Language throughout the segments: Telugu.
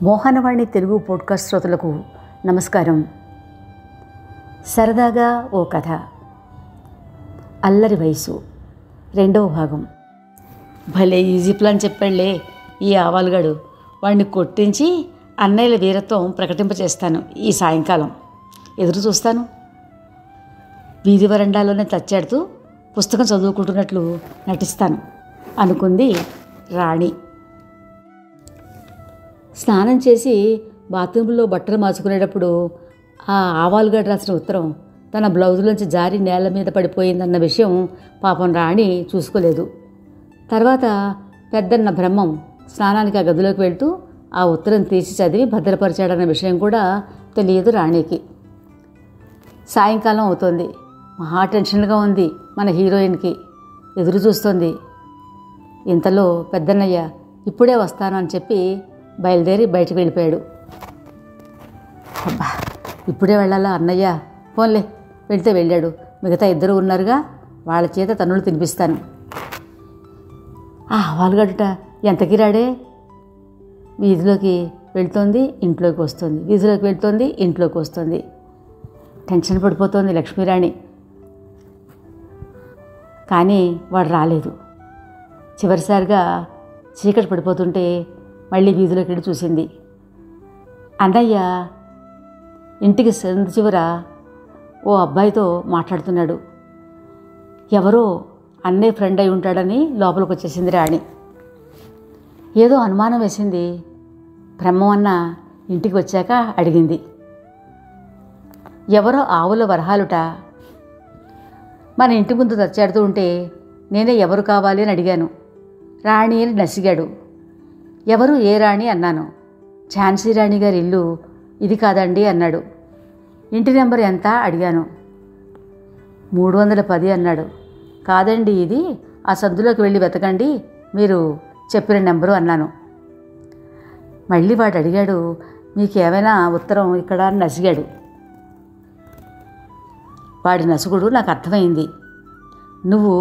మోహనవాణి తెలుగు పోడ్కాస్ట్ శ్రోతలకు నమస్కారం. సరదాగా ఓ కథ, అల్లరి వయసు, రెండవ భాగం. భలే ఈజీ ప్లాన్ చెప్పాళ్లే ఈ ఆవాలుగాడు. వాడిని కొట్టించి అన్నయ్యల వీరత్వం ప్రకటింపచేస్తాను. ఈ సాయంకాలం ఎదురు చూస్తాను. వీధి వరండాలోనే తచ్చాడుతూ పుస్తకం చదువుకుంటున్నట్లు నటిస్తాను అనుకుంది రాణి. స్నానం చేసి బాత్రూంలో బట్టలు మార్చుకునేటప్పుడు ఆ ఆవాలుగాడు రాసిన ఉత్తరం తన బ్లౌజులోంచి జారి నేల మీద పడిపోయిందన్న విషయం పాపం రాణి చూసుకోలేదు. తర్వాత పెద్దన్న బ్రహ్మం స్నానానికి ఆ గదిలోకి వెళ్తూ ఆ ఉత్తరం తీసి చదివి భద్రపరిచాడన్న విషయం కూడా తెలియదు రాణికి. సాయంకాలం అవుతోంది. మహా టెన్షన్గా ఉంది మన హీరోయిన్కి. ఎదురు చూస్తోంది. ఇంతలో పెద్దన్నయ్య ఇప్పుడే వస్తాను అని చెప్పి బయలుదేరి బయటకు వెళ్ళిపోయాడు. అబ్బా, ఇప్పుడే వెళ్ళాలా అన్నయ్య? ఫోన్లే, వెళ్తే వెళ్ళాడు. మిగతా ఇద్దరు ఉన్నారుగా, వాళ్ళ చేత తన్నులు తినిపిస్తాను. వాలుగడుట ఎంతకి రాడే? వీధిలోకి వెళ్తోంది, ఇంట్లోకి వస్తుంది, వీధిలోకి వెళ్తోంది, ఇంట్లోకి వస్తుంది. టెన్షన్ పడిపోతోంది లక్ష్మీరాణి. కానీ వాడు రాలేదు. చివరిసారిగా చీకటి పడిపోతుంటే మళ్ళీ వీధిలోకి వెళ్ళి చూసింది. అన్నయ్య ఇంటికి సందు చివర ఓ అబ్బాయితో మాట్లాడుతున్నాడు. ఎవరో అన్నయ్య ఫ్రెండ్ అయి ఉంటాడని లోపలికి వచ్చేసింది రాణి. ఏదో అనుమానం వేసింది. బ్రహ్మన్న ఇంటికి వచ్చాక అడిగింది, ఎవరో ఆవుల వరహాలుట. మన ఇంటి ముందు తచ్చాడుతూ ఉంటే నేనే ఎవరు కావాలి అని అడిగాను. రాణి అని నసిగాడు. ఎవరు ఏ రాణి అన్నాను. ఝాన్సీ రాణి గారి ఇల్లు ఇది కాదండి అన్నాడు. ఇంటి నెంబర్ ఎంత అడిగాను. 310 అన్నాడు. కాదండి, ఇది ఆ సందులోకి వెళ్ళి వెతకండి, మీరు చెప్పిన నెంబరు అన్నాను. మళ్ళీ వాడు అడిగాడు, మీకేమైనా ఉత్తరం ఇక్కడ అని నసిగాడు. వాడి నసుగుడు నాకు అర్థమైంది. నువ్వు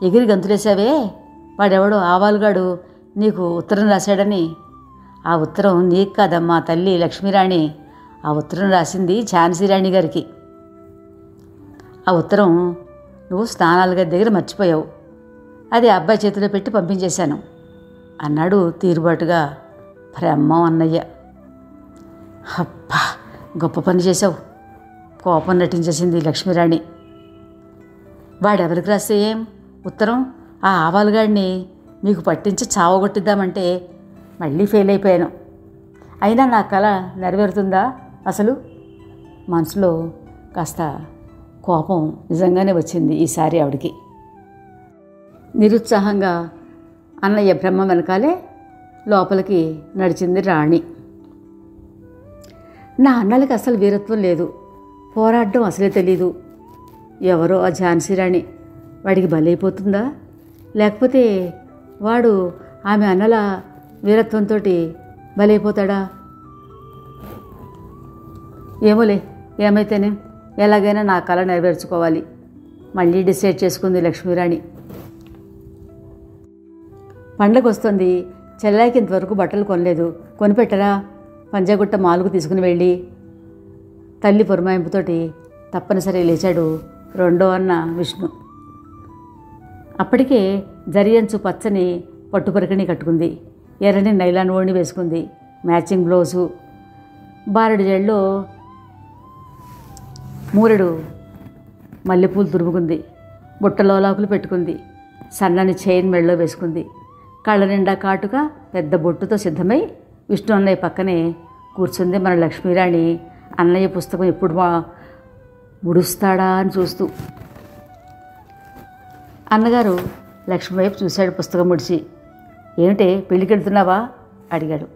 ఎగిరి గంతులేసావే, వాడెవడో ఆవాలుగాడు నీకు ఉత్తరం రాశాడని. ఆ ఉత్తరం నీకు కాదమ్మా తల్లి లక్ష్మీరాణి, ఆ ఉత్తరం రాసింది ఝాన్సీ రాణి గారికి. ఆ ఉత్తరం నువ్వు స్నానాల గది దగ్గర మర్చిపోయావు. అది అబ్బాయి చేతిలో పెట్టి పంపించేశాను అన్నాడు తీరుబాటుగా బ్రహ్మం అన్నయ్య. అబ్బా, గొప్ప పని చేశావు, కోపం నటించేసింది లక్ష్మీరాణి. వాడెవరికి రాస్తే ఏం ఉత్తరం? ఆ ఆవాలుగాడిని మీకు పట్టించి చావగొట్టిద్దామంటే మళ్ళీ ఫెయిల్ అయిపోయాను. అయినా నా కళ నెరవేరుతుందా అసలు? మనసులో కాస్త కోపం నిజంగానే వచ్చింది ఈసారి ఆవిడికి. నిరుత్సాహంగా అన్నయ్య బ్రహ్మ వెనకాలే లోపలికి నడిచింది రాణి. నా అన్నలకి అసలు వీరత్వం లేదు, పోరాడడం అసలే తెలీదు. ఎవరో ఆ ఝాన్సీ రాణి, వాడికి బలైపోతుందా? లేకపోతే వాడు ఆమె అన్నల వీరత్వంతో బలైపోతాడా? ఏమోలే, ఏమైతేనే ఎలాగైనా నా కళ నెరవేర్చుకోవాలి మళ్ళీ డిసైడ్ చేసుకుంది లక్ష్మీరాణి. పండగ వస్తుంది. చెల్లాయికి ఇంతవరకు బట్టలు కొనలేదు, కొనిపెట్టరా? పంజాగుట్ట మాలుకు తీసుకుని వెళ్ళి. తల్లి పురమాయింపుతోటి తప్పనిసరి లేచాడు రెండో అన్న విష్ణు. అప్పటికే జరియంచు పచ్చని పట్టుపరికని కట్టుకుంది. ఎర్రని నైలాన్ ఓణి వేసుకుంది. మ్యాచింగ్ బ్లౌజు, బారెడు జెల్లో మూరెడు మల్లెపూలు తురుముకుంది. బుట్టలోలాకులు పెట్టుకుంది. సన్నని చైన్ మెడలో వేసుకుంది. కళ్ళ నిండా కాటుగా పెద్ద బొట్టుతో సిద్ధమై విష్ణు అన్నయ్య పక్కనే కూర్చుంది మన లక్ష్మీరాణి. అన్నయ్య పుస్తకం ఎప్పుడు ముడుస్తాడా అని చూస్తూ. అన్నగారు లక్ష్మి వైపు చూశాడు పుస్తకం ముడిచి. ఏమిటే, పెళ్ళికి వెళ్తున్నావా అడిగాడు.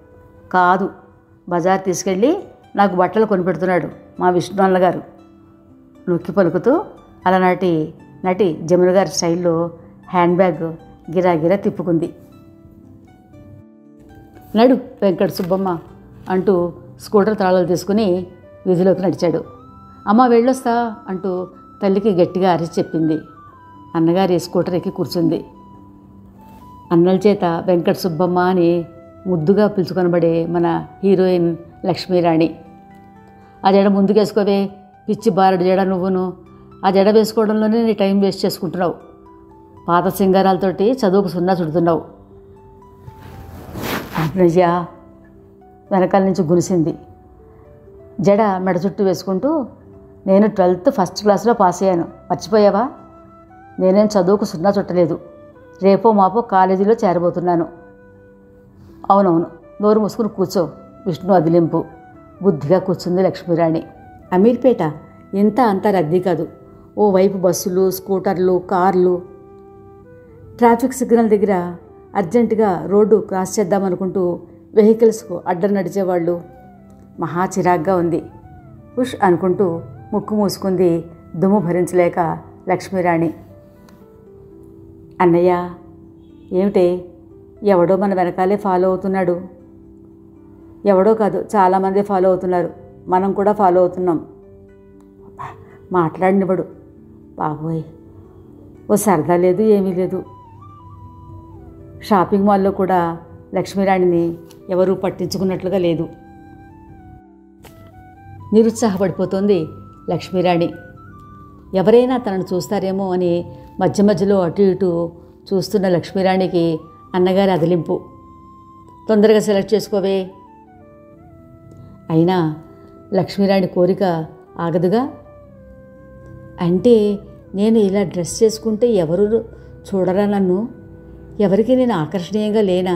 కాదు, బజార్ తీసుకెళ్ళి నాకు బట్టలు కొనిపెడుతున్నాడు మా విష్ణు అన్నగారు నొక్కి పలుకుతూ అలనాటి నటి జమున గారి స్టైల్లో హ్యాండ్ బ్యాగ్ గిరాగిరా తిప్పుకుంది. నడు వెంకట సుబ్బమ్మ అంటూ స్కూటర్ తాళాలు తీసుకుని వీధిలోకి నడిచాడు. అమ్మ వెళ్ళొస్తా అంటూ తల్లికి గట్టిగా అరిచి చెప్పింది. అన్నగారి స్కూటర్ ఎక్కి కూర్చుంది. అన్నల చేత వెంకట సుబ్బమ్మ అని ముద్దుగా పిలుచుకొనబడే మన హీరోయిన్ లక్ష్మీరాణి. ఆ జడ ముందుకేసుకోవే, పిచ్చి బారడు జడ నువ్వును. ఆ జడ వేసుకోవడంలోనే నీ టైం వేస్ట్ చేసుకుంటున్నావు. పాత సింగారాలతోటి చదువుకు సున్నా చుడుతున్నావు. అన్నయ్య వెనకాల నుంచి గునిసింది. జడ మెడ చుట్టూ వేసుకుంటూ, నేను 12th ఫస్ట్ క్లాస్లో పాస్ అయ్యాను, మర్చిపోయావా? నేనేం చదువుకు సున్నా చుట్టలేదు. రేపో మాపో కాలేజీలో చేరబోతున్నాను. అవునవును, నోరు మూసుకుని కూర్చో. విష్ణు అదిలింపు. బుద్ధిగా కూర్చుంది లక్ష్మీరాణి. అమీర్పేట ఇంత అంత రద్దీ కాదు. ఓ వైపు బస్సులు, స్కూటర్లు, కార్లు. ట్రాఫిక్ సిగ్నల్ దగ్గర అర్జెంటుగా రోడ్డు క్రాస్ చేద్దామనుకుంటూ వెహికల్స్కు అడ్డం నడిచేవాళ్ళు. మహా చిరాగ్గా ఉంది. ఉష్ అనుకుంటూ ముక్కు మూసుకుంది దుమ్ము భరించలేక లక్ష్మీరాణి. అన్నయ్య, ఏమిటే? ఎవడో మన వెనకాలే ఫాలో అవుతున్నాడు. ఎవడో కాదు, చాలామంది ఫాలో అవుతున్నారు. మనం కూడా ఫాలో అవుతున్నాం. మాట్లాడినవాడు బాబోయ్, ఓ సరదా లేదు, ఏమీ లేదు. షాపింగ్ మాల్లో కూడా లక్ష్మీరాణిని ఎవరూ పట్టించుకున్నట్లుగా లేదు. నిరుత్సాహపడిపోతోంది లక్ష్మీరాణి. ఎవరైనా తనను చూస్తారేమో అని మధ్య మధ్యలో అటు ఇటు చూస్తున్న లక్ష్మీరాణికి అన్నగారి అదిలింపు. తొందరగా సెలెక్ట్ చేసుకోవే. అయినా లక్ష్మీరాణి కోరిక ఆగదుగా. అంటే నేను ఇలా డ్రెస్ చేసుకుంటే ఎవరు చూడరా నన్ను? ఎవరికి నేను ఆకర్షణీయంగా లేనా?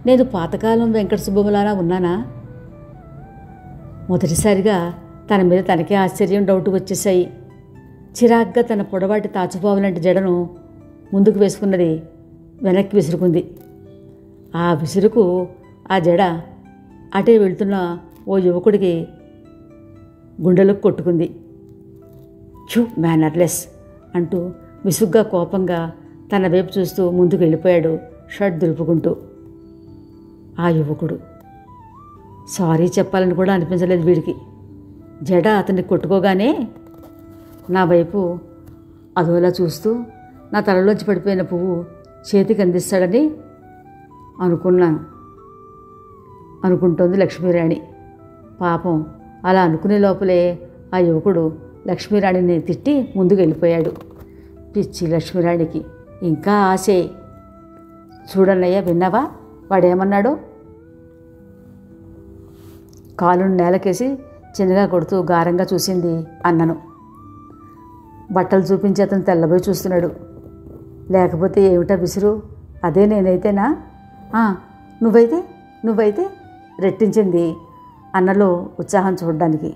నేను పాతకాలం వెంకట సుబ్బమ్మలానా ఉన్నానా? మొదటిసారిగా తన మీద తనకే ఆశ్చర్యం, డౌట్ వచ్చేసాయి. చిరాగ్గా తన పొడవాటి తాచుపావులాంటి జడను ముందుకు వేసుకున్నది వెనక్కి విసురుకుంది. ఆ విసురుకు ఆ జడ అటే వెళ్తున్న ఓ యువకుడికి గుండెలకు కొట్టుకుంది. ఛూ, మేనర్లెస్ అంటూ విసుగ్గా, కోపంగా తన వైపు చూస్తూ ముందుకు వెళ్ళిపోయాడు షర్ట్ దులుపుకుంటూ. ఆ యువకుడు సారీ చెప్పాలని కూడా అనిపించలేదు వీడికి. జడ అతన్ని కొట్టుకోగానే నా వైపు అదోలా చూస్తూ నా తలలోంచి పడిపోయిన పువ్వు చేతికి అందిస్తాడని అనుకుంటోంది లక్ష్మీరాణి. పాపం అలా అనుకునే లోపలే ఆ యువకుడు లక్ష్మీరాణిని తిట్టి ముందుకు వెళ్ళిపోయాడు. పిచ్చి లక్ష్మీరాణికి ఇంకా ఆశే. చూడన్నయ్య, విన్నావా వాడేమన్నాడో? కాలును నేలకేసి చిన్నగా కొడుతూ గారంగా చూసింది అన్నను. బట్టలు చూపించి అతను తెల్లబోయి చూస్తున్నాడు. లేకపోతే ఏమిటా విసురు? అదే నేనైతేనా? నువ్వైతే రెట్టించింది అన్నలో ఉత్సాహం చూడడానికి.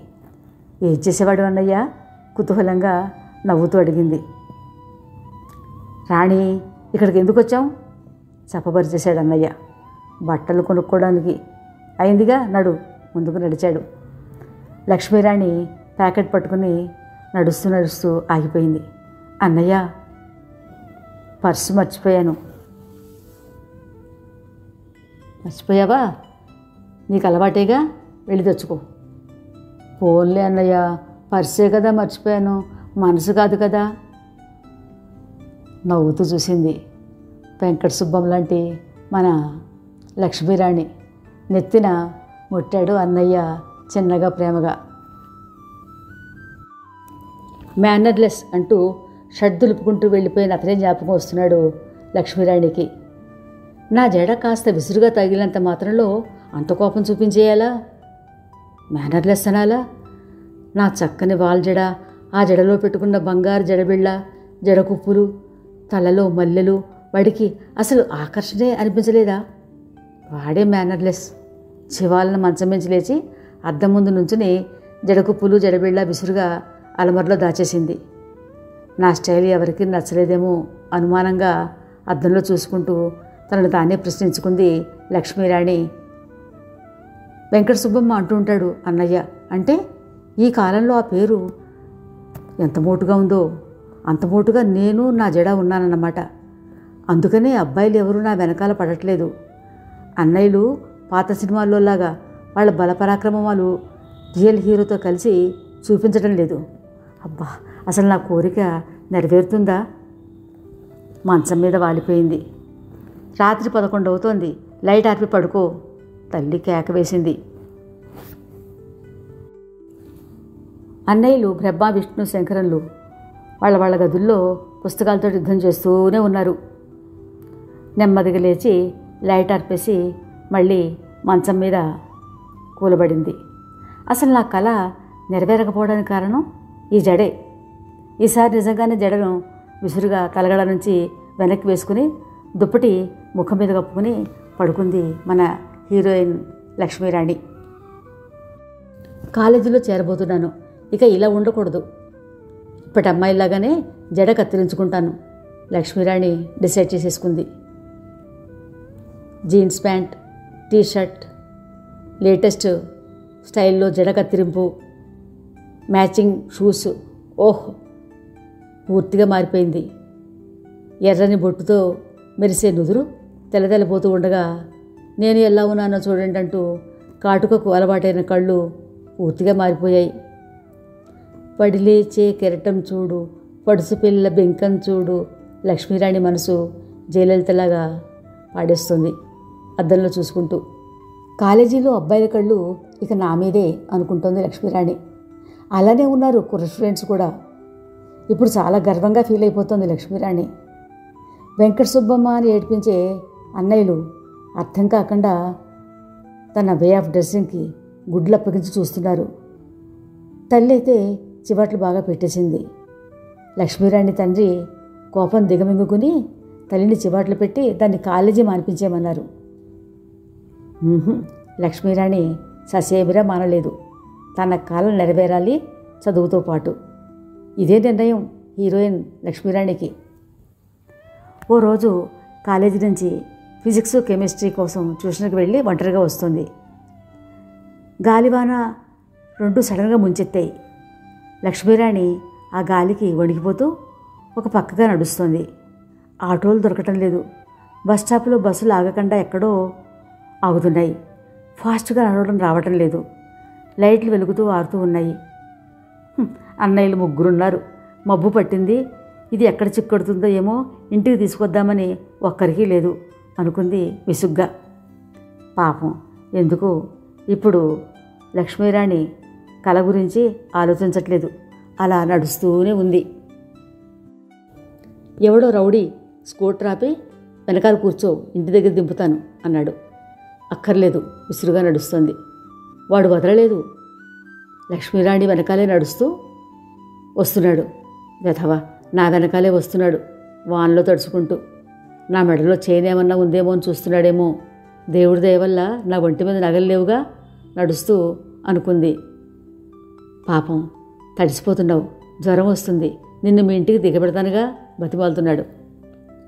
ఏం చేసేవాడు అన్నయ్య? కుతూహలంగా నవ్వుతూ అడిగింది. రాణి, ఇక్కడికి ఎందుకు వచ్చాం? చెప్పబరిచేశాడు అన్నయ్య. బట్టలు కొనుక్కోవడానికి. అయిందిగా, నడు. ముందుకు నడిచాడు. లక్ష్మీరాణి ప్యాకెట్ పట్టుకుని నడుస్తూ ఆగిపోయింది. అన్నయ్య, పర్సు మర్చిపోయాను. మర్చిపోయావా? నీకు అలవాటేగా, వెళ్ళి తెచ్చుకో. పోన్లే అన్నయ్య, పర్సే కదా మర్చిపోయాను, మనసు కాదు కదా. నవ్వుతూ చూసింది వెంకట సుబ్బమ్మ లాంటి మన లక్ష్మీరాణి. నెత్తిన ముట్టాడు అన్నయ్య చిన్నగా, ప్రేమగా. మేనర్లెస్ అంటూ షర్ట్ దులుపుకుంటూ వెళ్ళిపోయిన అతనే జ్ఞాపకం వస్తున్నాడు లక్ష్మీరాణికి. నా జడ కాస్త విసురుగా తగిలినంత మాత్రంలో అంత కోపం చూపించేయాలా? మేనర్లెస్ అనాలా? నా చక్కని వాల్ జడ, ఆ జడలో పెట్టుకున్న బంగారు జడబిళ్ళ, జడకుప్పులు, తలలో మల్లెలు వాడికి అసలు ఆకర్షణే అనిపించలేదా? వాడే మేనర్లెస్. శివాలను మంచం మించి లేచి అద్దం ముందు నుంచుని జడకుప్పులు, జడబిళ్ళ విసురుగా అలమరలో దాచేసింది. నా స్టైల్ ఎవరికి నచ్చలేదేమో అనుమానంగా అద్దంలో చూసుకుంటూ తనను తానే ప్రశ్నించుకుంది లక్ష్మీరాణి. వెంకట సుబ్బమ్మ అంటూ ఉంటాడు అన్నయ్య అంటే, ఈ కాలంలో ఆ పేరు ఎంత మోటుగా ఉందో అంత మోటుగా నేను నా జడ ఉన్నానన్నమాట. అందుకనే అబ్బాయిలు ఎవరూ నా వెనకాల పడట్లేదు. అన్నయ్యలు పాత సినిమాల్లోలాగా వాళ్ళ బలపరాక్రమాలు రియల్ హీరోతో కలిసి చూపించడం లేదు. అబ్బా, అసలు నా కోరిక నెరవేరుతుందా? మంచం మీద వాలిపోయింది. రాత్రి 11 అవుతోంది. లైట్ ఆర్పి పడుకో, తల్లి కేక వేసింది. అన్నయ్యలు బ్రహ్మ, విష్ణు, శంకరన్లు వాళ్ళ గదుల్లో పుస్తకాలతో యుద్ధం చేస్తూనే ఉన్నారు. నెమ్మదిగా లేచి లైట్ ఆర్పేసి మళ్ళీ మంచం మీద కూలబడింది. అసలు నా కళ నెరవేరకపోవడానికి కారణం ఈ జడే. ఈసారి నిజంగానే జడను విసురుగా తలగడ నుంచి వెనక్కి వేసుకుని దుప్పటి ముఖం మీద కప్పుకుని పడుకుంది మన హీరోయిన్ లక్ష్మీరాణి. కాలేజీలో చేరబోతున్నాను, ఇక ఇలా ఉండకూడదు, ఇప్పటి అమ్మాయిలాగానే జడ కత్తిరించుకుంటాను లక్ష్మీరాణి డిసైడ్ చేసేసుకుంది. జీన్స్ ప్యాంట్, టీషర్ట్, లేటెస్ట్ స్టైల్లో జడ కత్తిరింపు, మ్యాచింగ్ షూస్, ఓహ్ పూర్తిగా మారిపోయింది. ఎర్రని బొట్టుతో మెరిసే నుదురు తెల్లతెల్లపోతూ ఉండగా నేను ఎలా ఉన్నానో చూడండి అంటూ కాటుకకు అలవాటైన కళ్ళు పూర్తిగా మారిపోయాయి. పడిలేచే కెరటం చూడు, పడుసు పిల్ల బెంకం చూడు, లక్ష్మీరాణి మనసు జయలలితలాగా పాడేస్తుంది అద్దంలో చూసుకుంటూ. కాలేజీలో అబ్బాయిల కళ్ళు ఇక నా మీదే అనుకుంటోంది లక్ష్మీరాణి. అలానే ఉన్నారు కుర్ర స్టూడెంట్స్ కూడా. ఇప్పుడు చాలా గర్వంగా ఫీల్ అయిపోతుంది లక్ష్మీరాణి. వెంకట సుబ్బమ్మ అని ఏడిపించే అన్నయ్యలు అర్థం కాకుండా తన వే ఆఫ్ డ్రెస్సింగ్కి గుడ్లు అప్పగించి చూస్తున్నారు. తల్లి అయితే చివాట్లు బాగా పెట్టేసింది. లక్ష్మీరాణి తండ్రి కోపం దిగమింగుకుని తల్లిని చివాట్లు పెట్టి దాన్ని కాలేజీ మానిపించేయమన్నారు. లక్ష్మీరాణి ససేమిరా మానలేదు. తన కాలం నెరవేరాలి చదువుతో పాటు. ఇదే నిర్ణయం హీరోయిన్ లక్ష్మీరాణికి. ఓ రోజు కాలేజీ నుంచి ఫిజిక్స్, కెమిస్ట్రీ కోసం ట్యూషన్కి వెళ్ళి ఒంటరిగా వస్తుంది. గాలివాన రెండు సడన్గా ముంచెత్తాయి. లక్ష్మీరాణి ఆ గాలికి వణికిపోతూ ఒక పక్కగా నడుస్తుంది. ఆటోలు దొరకటం లేదు. బస్ స్టాప్లో బస్సులు ఆగకుండా ఎక్కడో ఆగుతున్నాయి. ఫాస్ట్గా నడవడం రావటం లేదు. లైట్లు వెలుగుతూ ఆరుతూ ఉన్నాయి. అన్నయ్యలు ముగ్గురున్నారు. మబ్బు పట్టింది. ఇది ఎక్కడ చిక్కడుతుందో ఏమో, ఇంటికి తీసుకొద్దామని ఒక్కరికీ లేదు అనుకుంది విసుగ్గా. పాపం ఎందుకు ఇప్పుడు లక్ష్మీరాణి కళ గురించి ఆలోచించట్లేదు. అలా నడుస్తూనే ఉంది. ఎవడో రౌడీ స్కూటర్ ఆపి వెనకాల కూర్చో, ఇంటి దగ్గర దింపుతాను అన్నాడు. అక్కర్లేదు, విసురుగా నడుస్తుంది. వాడు వదలలేదు. లక్ష్మీరాణి వెనకాలే నడుస్తూ వస్తున్నాడు. వెధవ నా వెనకాలే వస్తున్నాడు, వాన్లో తడుచుకుంటూ. నా మెడలో చైన్ ఏమన్నా ఉందేమో అని చూస్తున్నాడేమో. దేవుడి దయ వల్ల నా ఒంటి మీద నగలేవుగా నడుస్తూ అనుకుంది. పాపం తడిసిపోతున్నావు, జ్వరం వస్తుంది, నిన్ను మీ ఇంటికి దిగబెడతానుగా బతిమాలుతున్నాడు.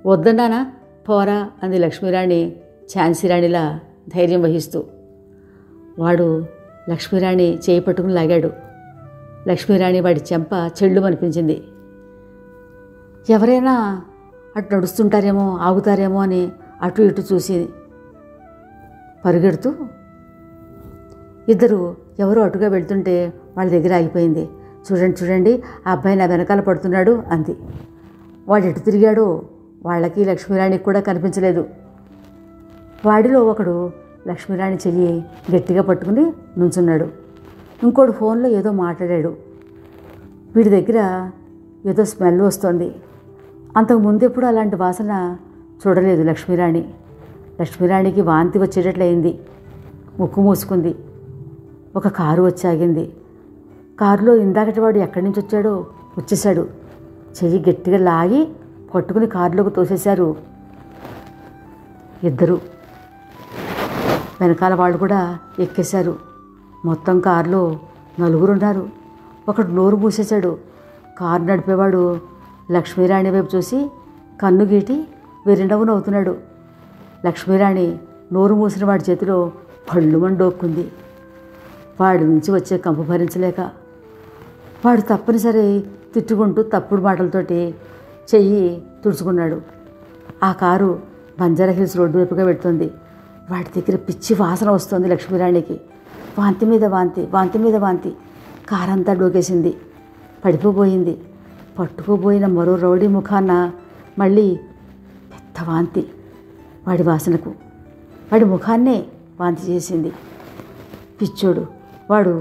వద్దన్నానా, పోరా అంది లక్ష్మీరాణి ఝాన్సీరాణిలా ధైర్యం వహిస్తూ. వాడు లక్ష్మీరాణి చేయి పట్టుకుని లాగాడు. లక్ష్మీరాణి వాడి చెంప చెళ్ళు అనిపించింది. ఎవరైనా అటు నడుస్తుంటారేమో, ఆగుతారేమో అని అటు ఇటు చూసి పరుగెడుతూ ఇద్దరు ఎవరో అటుగా వెళ్తుంటే వాళ్ళ దగ్గర ఆగిపోయింది. చూడండి చూడండి, ఆ అబ్బాయి నా వెనకాల పడుతున్నాడు అంది. వాడు ఎటు తిరిగాడో వాళ్ళకి లక్ష్మీరాణికి కూడా కనిపించలేదు. వాడిలో ఒకడు లక్ష్మీరాణి చెయ్యి గట్టిగా పట్టుకుని నుంచున్నాడు. ఇంకోడు ఫోన్లో ఏదో మాట్లాడాడు. వీడి దగ్గర ఏదో స్మెల్ వస్తోంది. అంతకుముందు ఎప్పుడు అలాంటి వాసన చూడలేదు లక్ష్మీరాణి. లక్ష్మీరాణికి వాంతి వచ్చేటట్లయింది. ముక్కు మూసుకుంది. ఒక కారు వచ్చి ఆగింది. కారులో ఇందాకటి వాడు ఎక్కడి నుంచి వచ్చాడో వచ్చేశాడు. చెయ్యి గట్టిగా లాగి పట్టుకుని కారులోకి తోసేశారు ఇద్దరు. వెనకాల వాళ్ళు కూడా ఎక్కేశారు. మొత్తం కారులో నలుగురున్నారు. ఒకడు నోరు మూసేశాడు. కారు నడిపేవాడు లక్ష్మీరాణి వైపు చూసి కన్ను గీటి వెరినవ్వు నవ్వుతున్నాడు. లక్ష్మీరాణి నోరు మూసిన వాడి చేతిలో పళ్ళుమని డోక్కుంది. వాడి నుంచి వచ్చే కంపు భరించలేక వాడు తప్పనిసరి తిట్టుకుంటూ తప్పుడు మాటలతోటి చెయ్యి తుడుచుకున్నాడు. ఆ కారు బంజారా హిల్స్ రోడ్డు వైపుగా వెళ్తుంది. వాడి దగ్గర పిచ్చి వాసన వస్తుంది లక్ష్మీరాణికి. వాంతి మీద వాంతి, వాంతి మీద వాంతి. కారంతా డోకేసింది. పడిపోబోయింది. పట్టుకోబోయిన మరో రౌడీ ముఖాన మళ్ళీ పెద్ద వాంతి వాడి వాసనకు. వాడి ముఖాన్నే వాంతి చేసింది. పిచ్చోడు వాడు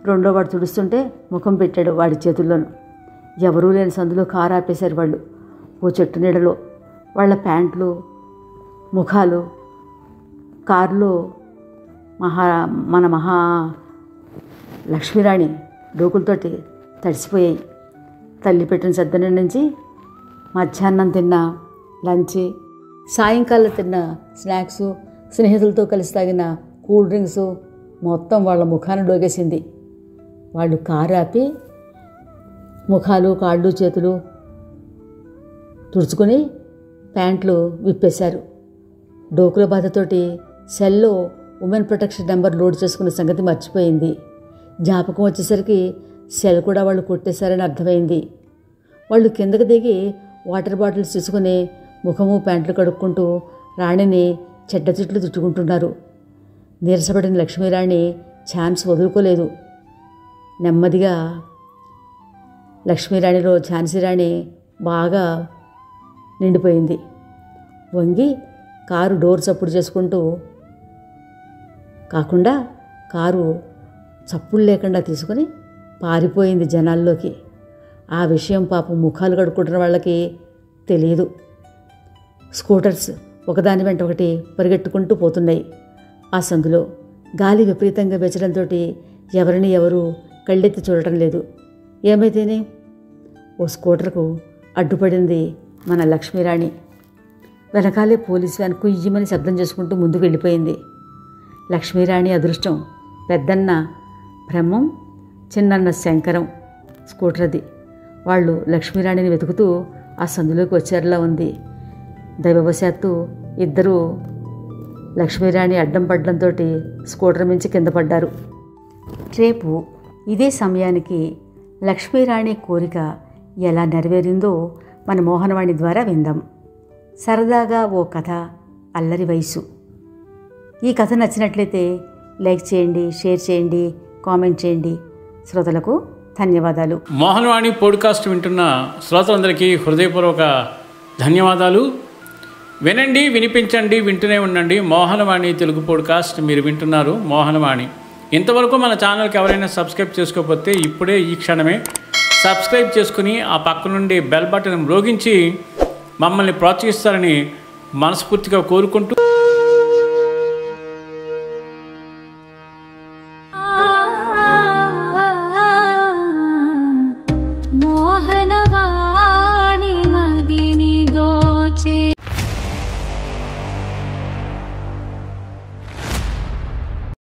రెండో వాడు తుడుస్తుంటే ముఖం పెట్టాడు వాడి చేతుల్లోనూ. ఎవరూ లేని సందులో కారు ఆపేశారు వాళ్ళు. ఓ చెట్టు నీడలో వాళ్ళ ప్యాంట్లు ముఖాలు కారులో మన లక్ష్మీరాణి డోకులతోటి తడిసిపోయాయి. తల్లి పెట్టిన సద్దనం నుంచి మధ్యాహ్నం తిన్న లంచ్, సాయంకాలం తిన్న స్నాక్స్, స్నేహితులతో కలిసి తాగిన కూల్ డ్రింక్స్ మొత్తం వాళ్ళ ముఖాన్ని డోగేసింది. వాళ్ళు కారు ఆపి ముఖాలు కాళ్ళు చేతులు తుడుచుకొని ప్యాంట్లు విప్పేశారు. డోకుల బాధతోటి సెల్లో ఉమెన్ ప్రొటెక్షన్ నెంబర్ లోడ్ చేసుకున్న సంగతి మర్చిపోయింది. జ్ఞాపకం వచ్చేసరికి సెల్ కూడా వాళ్ళు కొట్టేశారని అర్థమైంది. వాళ్ళు కిందకి దిగి వాటర్ బాటిల్స్ తీసుకుని ముఖము ప్యాంట్లు కడుక్కుంటూ రాణిని చెడ్డ తిట్లు తిట్టుకుంటున్నారు. నీరసపడిన లక్ష్మీరాణి ఛాన్స్ వదులుకోలేదు. నెమ్మదిగా లక్ష్మీరాణిలో ఝాన్సీరాణి బాగా నిండిపోయింది. వంగి కారు డోర్ చప్పుడు చేసుకుంటూ కాకుండా కారు చప్పులు లేకుండా తీసుకుని పారిపోయింది జనాల్లోకి. ఆ విషయం పాపం ముఖాలు కడుక్కుంటున్న వాళ్ళకి తెలియదు. స్కూటర్స్ ఒకదాని వెంట ఒకటి పరిగెట్టుకుంటూ పోతున్నాయి. ఆ సందులో గాలి విపరీతంగా వెచ్చడంతో ఎవరిని ఎవరు కళ్ళెత్తి చూడటం లేదు. ఏమైతేనే ఓ స్కూటర్కు అడ్డుపడింది మన లక్ష్మీరాణి. వెనకాలే పోలీస్ వ్యాన్ కుయ్యమని శబ్దం చేసుకుంటూ ముందుకు వెళ్ళిపోయింది. లక్ష్మీరాణి అదృష్టం పెద్దన్న బ్రహ్మం, చిన్నన్న శంకరం స్కూటర్ అది. వాళ్ళు లక్ష్మీరాణిని వెతుకుతూ ఆ సందులోకి వచ్చేలా ఉంది. దైవవశాత్తు ఇద్దరూ లక్ష్మీరాణి అడ్డం పడడంతో స్కూటర్ మించి కింద పడ్డారు. రేపు ఇదే సమయానికి లక్ష్మీరాణి కోరిక ఎలా నెరవేరిందో మన మోహనవాణి ద్వారా విందాం. సరదాగా ఓ కథ, అల్లరి వయసు. ఈ కథ నచ్చినట్లయితే లైక్ చేయండి, షేర్ చేయండి, కామెంట్ చేయండి. శ్రోతలకు ధన్యవాదాలు. మోహనవాణి పాడ్కాస్ట్ వింటున్న శ్రోతలందరికీ హృదయపూర్వక ధన్యవాదాలు. వినండి, వినిపించండి, వింటూనే ఉండండి. మోహనవాణి తెలుగు పాడ్కాస్ట్ మీరు వింటున్నారు. మోహనవాణి. ఇంతవరకు మన ఛానల్కి ఎవరైనా సబ్స్క్రైబ్ చేసుకోకపోతే ఇప్పుడే ఈ క్షణమే సబ్స్క్రైబ్ చేసుకుని ఆ పక్క నుండి బెల్ బటన్ మ్రోగించి మమ్మల్ని ప్రోత్సహిస్తారని మనస్ఫూర్తిగా కోరుకుంటూ